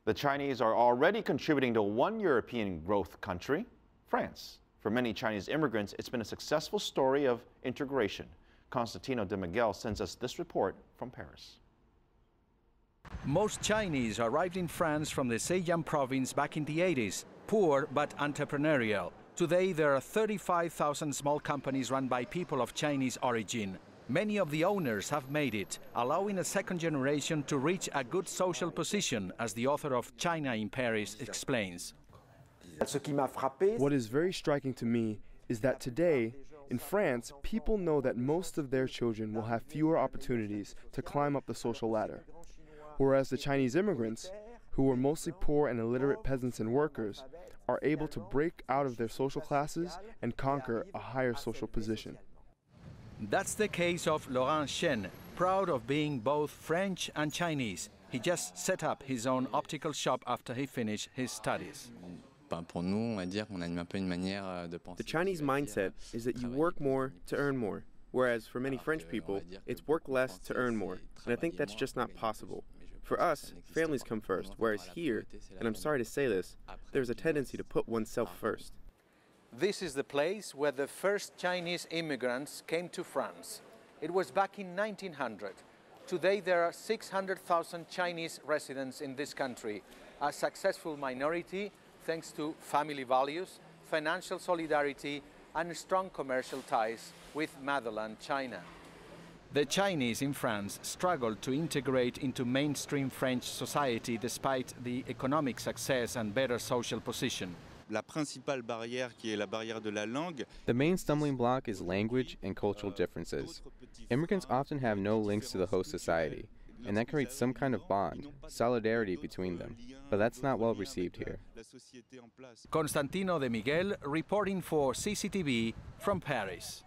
The Chinese are already contributing to one European growth country, France. For many Chinese immigrants, it's been a successful story of integration. Constantino De Miguel sends us this report from Paris. Most Chinese arrived in France from the Zhejiang province back in the 80s, poor but entrepreneurial. Today, there are 35,000 small companies run by people of Chinese origin. Many of the owners have made it, allowing a second generation to reach a good social position, as the author of China in Paris explains. What is very striking to me is that today, in France, people know that most of their children will have fewer opportunities to climb up the social ladder. Whereas the Chinese immigrants, who were mostly poor and illiterate peasants and workers, are able to break out of their social classes and conquer a higher social position. That's the case of Laurent Chen, proud of being both French and Chinese. He just set up his own optical shop after he finished his studies. The Chinese mindset is that you work more to earn more, whereas for many French people, it's work less to earn more, and I think that's just not possible. For us, families come first, whereas here, and I'm sorry to say this, there's a tendency to put oneself first. This is the place where the first Chinese immigrants came to France. It was back in 1900. Today there are 600,000 Chinese residents in this country, a successful minority thanks to family values, financial solidarity, and strong commercial ties with motherland China. The Chinese in France struggled to integrate into mainstream French society despite the economic success and better social position. The main stumbling block is language and cultural differences. Immigrants often have no links to the host society, and that creates some kind of bond, solidarity between them. But that's not well received here. Constantino De Miguel reporting for CCTV from Paris.